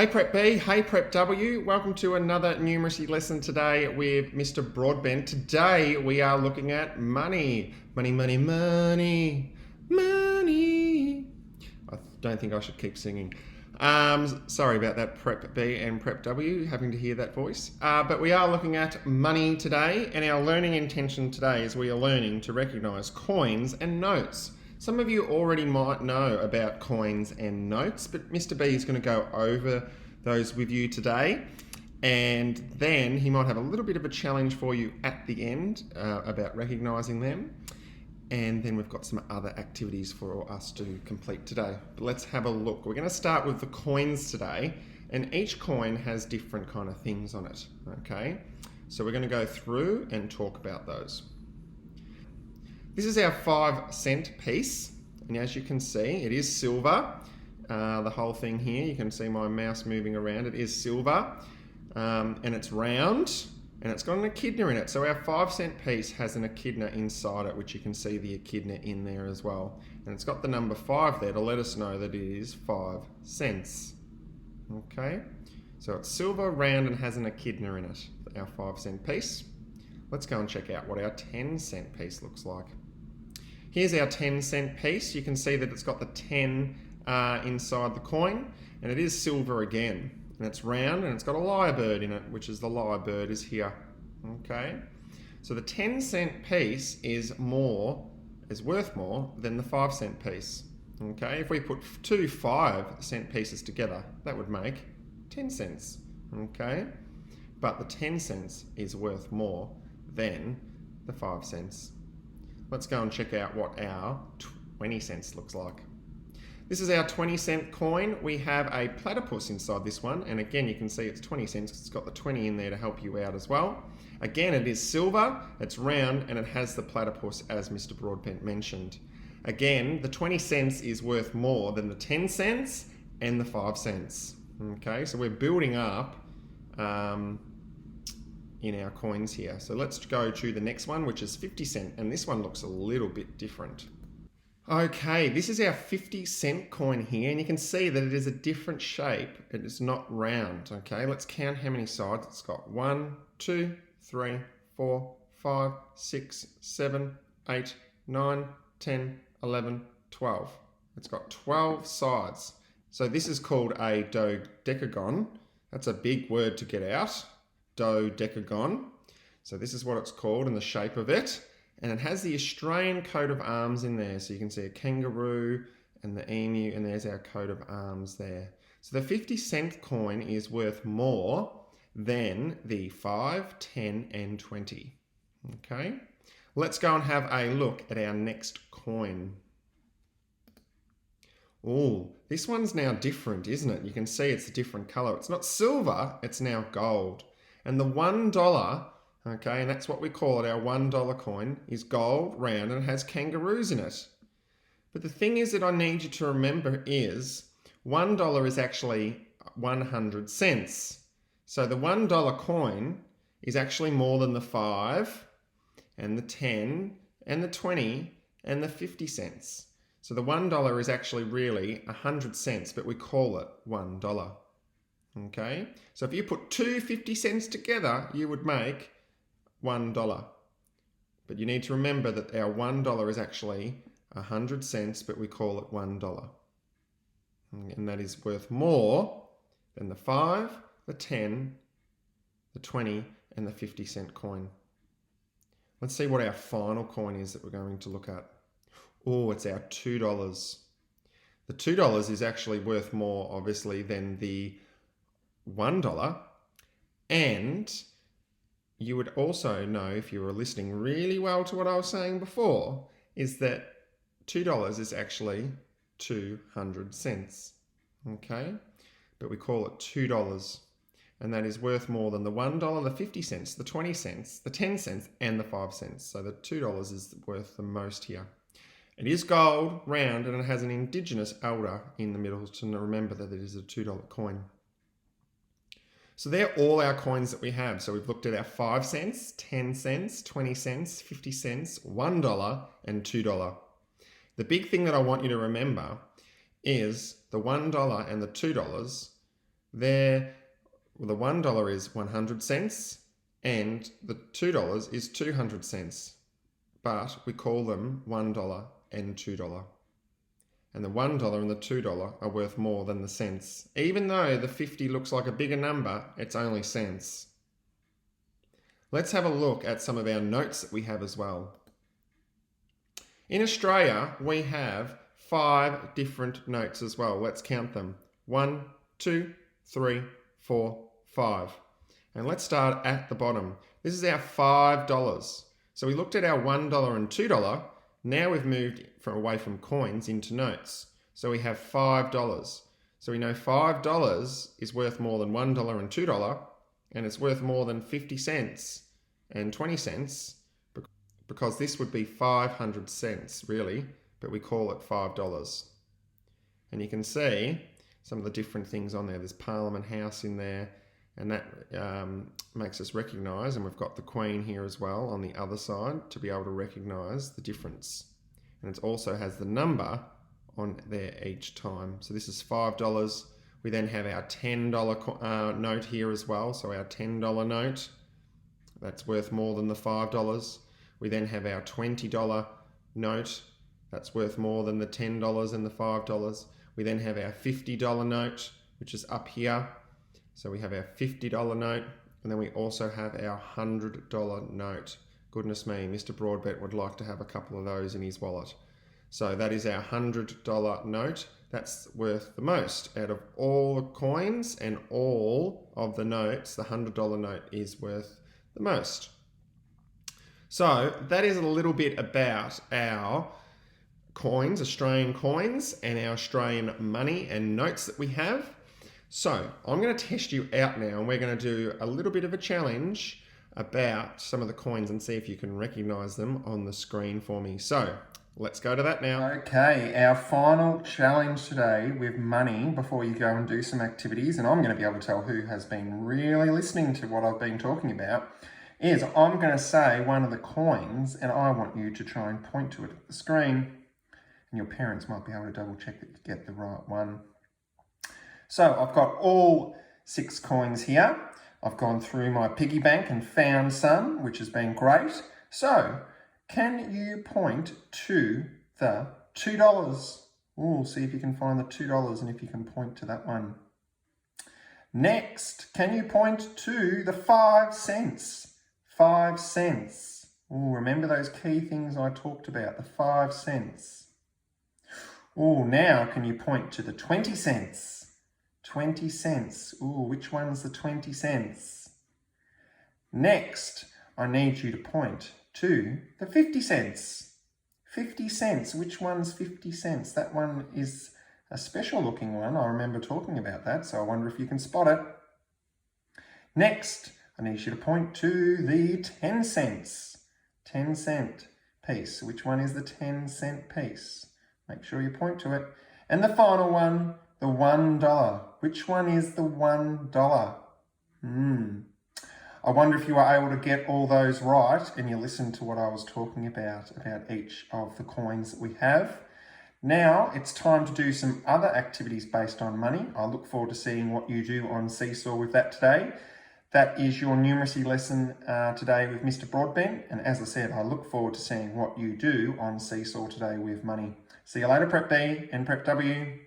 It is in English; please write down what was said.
Hey Prep B, hey Prep W, welcome to another numeracy lesson today with Mr. Broadbent. Today we are looking at money. Money, money, money, money. I don't think I should keep singing. Sorry about that, Prep B and Prep W, having to hear that voice. But we are looking at money today, and our learning intention today is we are learning to recognise coins and notes. Some of you already might know about coins and notes, but Mr. B is going to go over those with you today. And then he might have a little bit of a challenge for you at the end about recognising them. And then we've got some other activities for us to complete today. But let's have a look. We're going to start with the coins today. And each coin has different kind of things on it. Okay, so we're going to go through and talk about those. This is our 5-cent piece, and as you can see, it is silver. The whole thing here, you can see my mouse moving around, it is silver, and it's round, and it's got an echidna in it. So our 5-cent piece has an echidna inside it, which you can see the echidna in there as well. And it's got the number 5 there to let us know that it is 5 cents. Okay, so it's silver, round, and has an echidna in it, our 5-cent piece. Let's go and check out what our 10-cent piece looks like. Here's our 10-cent piece. You can see that it's got the 10 inside the coin, and it is silver again. And it's round, and it's got a lyrebird in it, which is the lyrebird is here. Okay, so the 10-cent piece is worth more than the 5-cent piece. Okay, if we put two 5-cent pieces together, that would make 10 cents. Okay, but the 10 cents is worth more than the 5 cents. Let's go and check out what our 20 cents looks like. This is our 20-cent coin. We have a platypus inside this one, and again you can see it's 20 cents because it's got the 20 in there to help you out as well. Again, it is silver, it's round, and it has the platypus as Mr. Broadbent mentioned. Again, the 20 cents is worth more than the 10 cents and the 5 cents. Okay, so we're building up in our coins here. So let's go to the next one, which is 50 cent, and this one looks a little bit different. Okay, this is our 50-cent coin here, and you can see that it is a different shape. It is not round. Okay, let's count how many sides it's got. 1, 2, 3, 4, 5, 6, 7, 8, 9, 10, 11, 12. It's got 12 sides. So this is called a dodecagon. That's a big word to get out. Dodecagon. So this is what it's called in the shape of it, and it has the Australian coat of arms in there. So you can see a kangaroo and the emu, and there's our coat of arms there. So the 50-cent coin is worth more than the 5, 10, and 20. Okay, let's go and have a look at our next coin. Oh, this one's now different, isn't it? You can see it's a different color. It's not silver, it's now gold. And the $1, okay, and that's what we call it, our $1 coin, is gold, round, and it has kangaroos in it. But the thing is that I need you to remember is $1 is actually 100 cents. So the $1 coin is actually more than the 5 and the 10 and the 20 and the 50 cents. So the $1 is actually really 100 cents, but we call it $1. Okay, so if you put two 50 cents together, you would make $1. But you need to remember that our $1 is actually 100 cents, but we call it $1. And that is worth more than the 5, the 10, the 20, and the 50-cent coin. Let's see what our final coin is that we're going to look at. Oh, it's our $2. The $2 is actually worth more, obviously, than the $1, and you would also know, if you were listening really well to what I was saying before, is that $2 is actually 200 cents. Okay, but we call it $2, and that is worth more than the $1, the 50 cents, the 20 cents, the 10 cents, and the 5 cents. So the $2 is worth the most here. It is gold, round, and it has an indigenous elder in the middle to remember that it is a $2 coin. So they're all our coins that we have. So we've looked at our 5 cents, 10 cents, 20 cents, 50 cents, $1, and $2. The big thing that I want you to remember is the $1 and the $2 There, well, the $1 is 100 cents and the $2 is 200 cents. But we call them $1 and $2. And the $1 and the $2 are worth more than the cents. Even though the 50 looks like a bigger number, it's only cents. Let's have a look at some of our notes that we have as well. In Australia, we have 5 different notes as well. Let's count them. 1, 2, 3, 4, 5. And let's start at the bottom. This is our $5. So we looked at our $1 and $2. Now we've moved away from coins into notes. So we have $5. So we know $5 is worth more than $1 and $2, and it's worth more than 50 cents and 20 cents, because this would be 500 cents really, but we call it $5. And you can see some of the different things on there. There's Parliament House in there, and that makes us recognise, and we've got the Queen here as well on the other side to be able to recognise the difference. And it also has the number on there each time. So this is $5. We then have our $10 note here as well. So our $10 note, that's worth more than the $5. We then have our $20 note, that's worth more than the $10 and the $5. We then have our $50 note, which is up here. So we have our $50 note, and then we also have our $100 note. Goodness me, Mr. Broadbent would like to have a couple of those in his wallet. So that is our $100 note. That's worth the most. Out of all the coins and all of the notes, the $100 note is worth the most. So that is a little bit about our coins, Australian coins, and our Australian money and notes that we have. So I'm going to test you out now, and we're going to do a little bit of a challenge about some of the coins and see if you can recognize them on the screen for me. So let's go to that now. Okay, our final challenge today with money before you go and do some activities, and I'm going to be able to tell who has been really listening to what I've been talking about, is I'm going to say one of the coins, and I want you to try and point to it at the screen, and your parents might be able to double check that you get the right one. So I've got all 6 coins here. I've gone through my piggy bank and found some, which has been great. So can you point to the $2? Oh, see if you can find the $2 and if you can point to that one. Next, can you point to the 5 cents? 5 cents. Oh, remember those key things I talked about, the 5 cents. Oh, now can you point to the 20 cents? 20 cents. Ooh, which one's the 20 cents? Next, I need you to point to the 50 cents. 50 cents. Which one's 50 cents? That one is a special looking one. I remember talking about that, so I wonder if you can spot it. Next, I need you to point to the 10 cents. 10 cent piece. Which one is the 10 cent piece? Make sure you point to it. And the final one, the $1. Which one is the $1? I wonder if you were able to get all those right and you listened to what I was talking about each of the coins that we have. Now it's time to do some other activities based on money. I look forward to seeing what you do on Seesaw with that today. That is your numeracy lesson today with Mr. Broadbent. And as I said, I look forward to seeing what you do on Seesaw today with money. See you later, Prep B and Prep W.